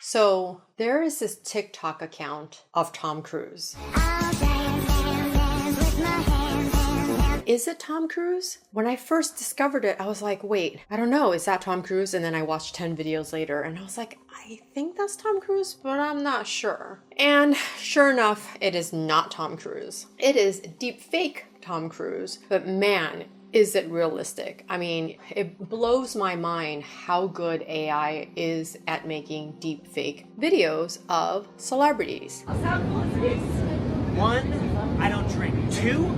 So there is this TikTok account of Tom Cruise. Is it Tom Cruise? When I first discovered it, I was like, wait, I don't know, is that Tom Cruise? And then I watched 10 videos later and I was like, I think that's Tom Cruise, but I'm not sure. And sure enough, it is not Tom Cruise. It is deepfake Tom Cruise, but man, is it realistic? I mean, it blows my mind how good AI is at making deepfake videos of celebrities. One, I don't drink. Two,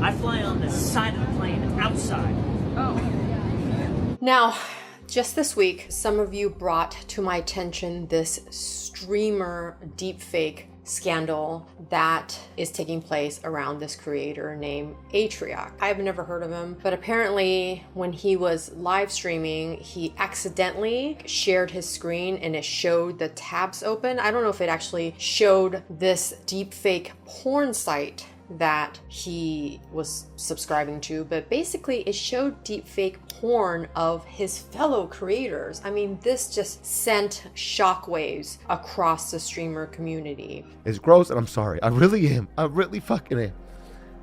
I fly on the side of the plane outside. Oh. Now, just this week, some of you brought to my attention this streamer deepfake scandal that is taking place around this creator named Atrioc. I've never heard of him, but apparently when he was live streaming, he accidentally shared his screen and it showed the tabs open. I don't know if it actually showed this deepfake porn site that he was subscribing to, but basically it showed deepfake porn of his fellow creators. I mean, this just sent shockwaves across the streamer community. It's gross and I'm sorry. I really am. I really fucking am.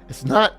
It's not,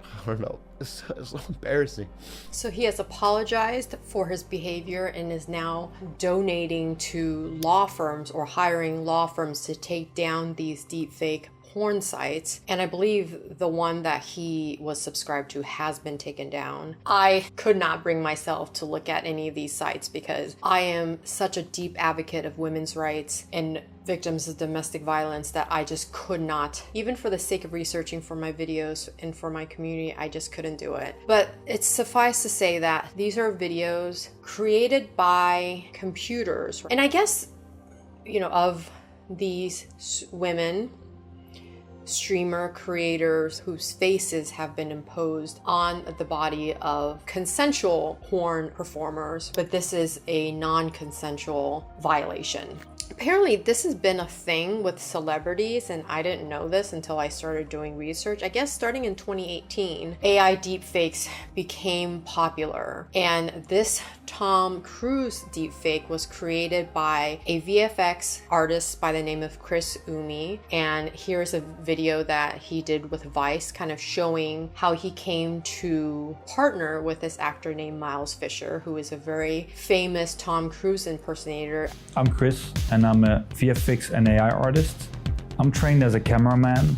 I don't know. It's so embarrassing. So he has apologized for his behavior and is now donating to law firms or hiring law firms to take down these deepfake porn sites, and I believe the one that he was subscribed to has been taken down. I could not bring myself to look at any of these sites because I am such a deep advocate of women's rights and victims of domestic violence that I just could not, even for the sake of researching for my videos and for my community, I just couldn't do it. But it's suffice to say that these are videos created by computers. And I guess, you know, of these women, streamer creators whose faces have been imposed on the body of consensual porn performers, but this is a non-consensual violation. Apparently, this has been a thing with celebrities, and I didn't know this until I started doing research. I guess starting in 2018, AI deepfakes became popular, and this Tom Cruise deepfake was created by a VFX artist by the name of Chris Umi, and here's a video that he did with Vice, kind of showing how he came to partner with this actor named Miles Fisher, who is a very famous Tom Cruise impersonator. I'm Chris, and I'm a VFX and AI artist. I'm trained as a cameraman.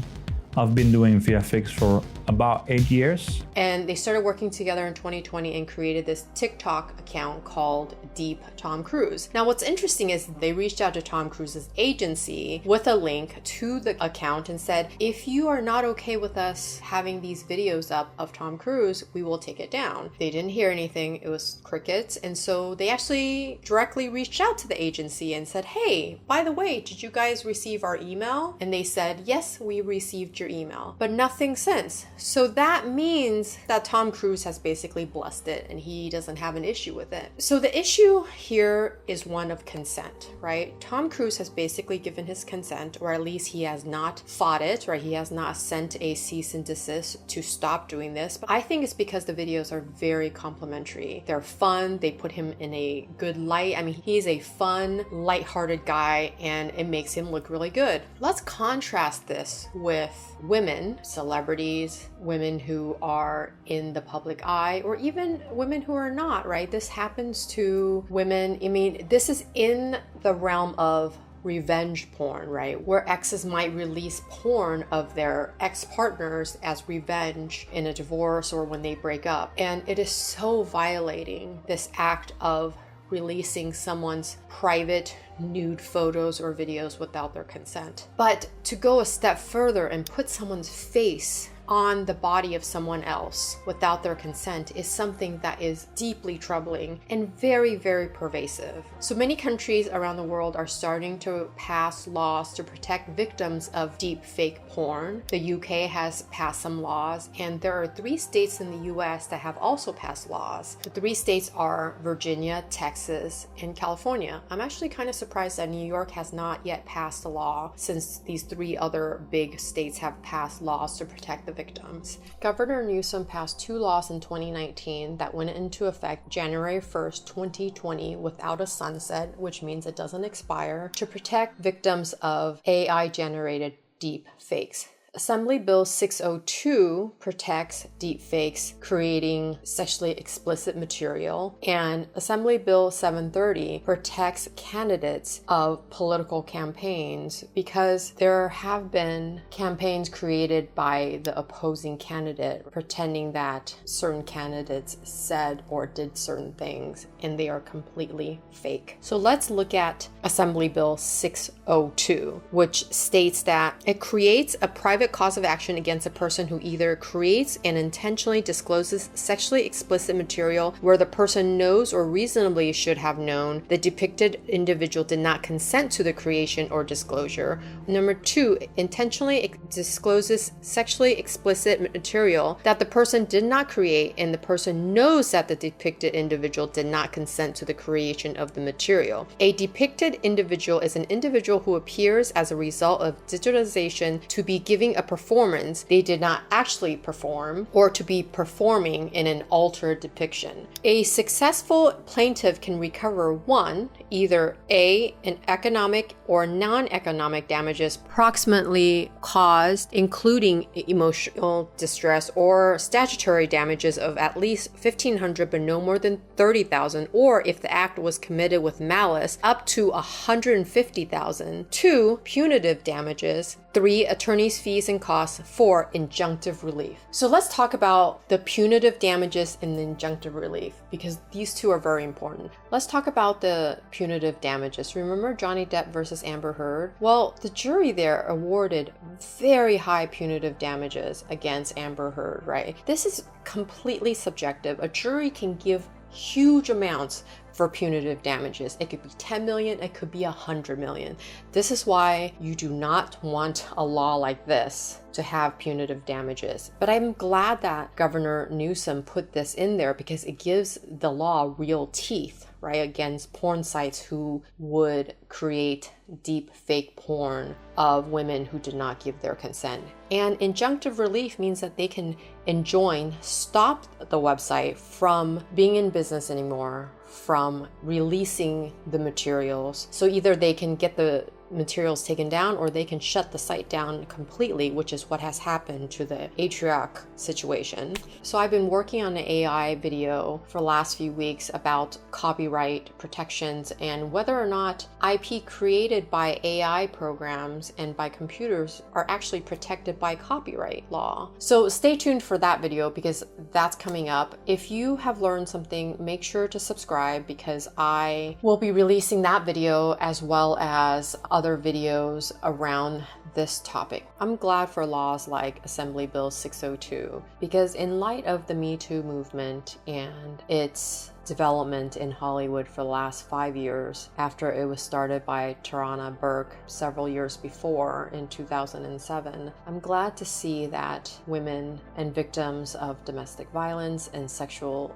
I've been doing VFX for about 8 years. And they started working together in 2020 and created this TikTok account called Deep Tom Cruise. Now, what's interesting is they reached out to Tom Cruise's agency with a link to the account and said, if you are not okay with us having these videos up of Tom Cruise, we will take it down. They didn't hear anything. It was crickets. And so they actually directly reached out to the agency and said, hey, by the way, did you guys receive our email? And they said, yes, we received your email, but nothing since. So that means that Tom Cruise has basically blessed it and he doesn't have an issue with it. So the issue here is one of consent, right? Tom Cruise has basically given his consent, or at least he has not fought it, right? He has not sent a cease and desist to stop doing this. But I think it's because the videos are very complimentary. They're fun. They put him in a good light. I mean, he's a fun, lighthearted guy and it makes him look really good. Let's contrast this with women, celebrities, women who are in the public eye, or even women who are not, right? This happens to women. I mean, this is in the realm of revenge porn, right? Where exes might release porn of their ex-partners as revenge in a divorce or when they break up. And it is so violating, this act of releasing someone's private nude photos or videos without their consent. But to go a step further and put someone's face on the body of someone else without their consent is something that is deeply troubling and very, very pervasive. So many countries around the world are starting to pass laws to protect victims of deep fake porn. The UK has passed some laws, and there are 3 states in the US that have also passed laws. The 3 states are Virginia, Texas, and California. I'm actually kind of surprised that New York has not yet passed a law, since these 3 other big states have passed laws to protect the victims. Governor Newsom passed 2 laws in 2019 that went into effect January 1st, 2020 without a sunset, which means it doesn't expire, to protect victims of AI-generated deep fakes. Assembly Bill 602 protects deepfakes creating sexually explicit material, and Assembly Bill 730 protects candidates of political campaigns because there have been campaigns created by the opposing candidate pretending that certain candidates said or did certain things and they are completely fake. So let's look at Assembly Bill 602, which states that it creates a private cause of action against a person who either creates and intentionally discloses sexually explicit material where the person knows or reasonably should have known the depicted individual did not consent to the creation or disclosure. Number 2, intentionally discloses sexually explicit material that the person did not create and the person knows that the depicted individual did not consent to the creation of the material. A depicted individual is an individual who appears as a result of digitalization to be giving a performance they did not actually perform or to be performing in an altered depiction. A successful plaintiff can recover 1, either A, an economic or non-economic damages proximately caused, including emotional distress, or statutory damages of at least $1,500 but no more than $30,000, or if the act was committed with malice, up to $150,000. 2, punitive damages. 3, attorney's fees and costs. 4, injunctive relief. So let's talk about the punitive damages and the injunctive relief because these two are very important. Let's talk about the punitive damages. Remember Johnny Depp versus Amber Heard? Well, the jury there awarded very high punitive damages against Amber Heard, right? This is completely subjective. A jury can give huge amounts for punitive damages. It could be 10 million, it could be 100 million. This is why you do not want a law like this to have punitive damages. But I'm glad that Governor Newsom put this in there because it gives the law real teeth, right, against porn sites who would create deep fake porn of women who did not give their consent. And injunctive relief means that they can enjoin, stop the website from being in business anymore, from releasing the materials. So either they can get the materials taken down or they can shut the site down completely, which is what has happened to the Atrioc situation. So I've been working on an AI video for the last few weeks about copyright protections and whether or not IP created by AI programs and by computers are actually protected by copyright law. So stay tuned for that video because that's coming up. If you have learned something, make sure to subscribe because I will be releasing that video as well as other videos around this topic. I'm glad for laws like Assembly Bill 602 because in light of the Me Too movement and its development in Hollywood for the last 5 years after it was started by Tarana Burke several years before in 2007, I'm glad to see that women and victims of domestic violence and sexual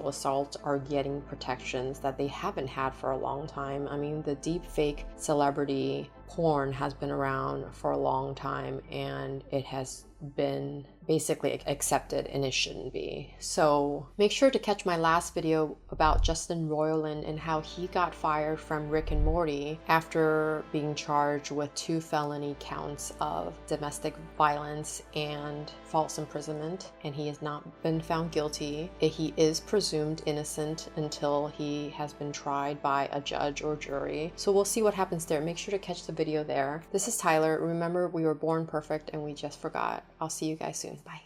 assault are getting protections that they haven't had for a long time. I mean, the deepfake celebrity porn has been around for a long time and it has been basically accepted and it shouldn't be. So make sure to catch my last video about Justin Roiland and how he got fired from Rick and Morty after being charged with 2 felony counts of domestic violence and false imprisonment, and he has not been found guilty. He is presumed innocent until he has been tried by a judge or jury. So we'll see what happens there. Make sure to catch the video there. This is Tyler. Remember, we were born perfect and we just forgot. I'll see you guys soon. Bye.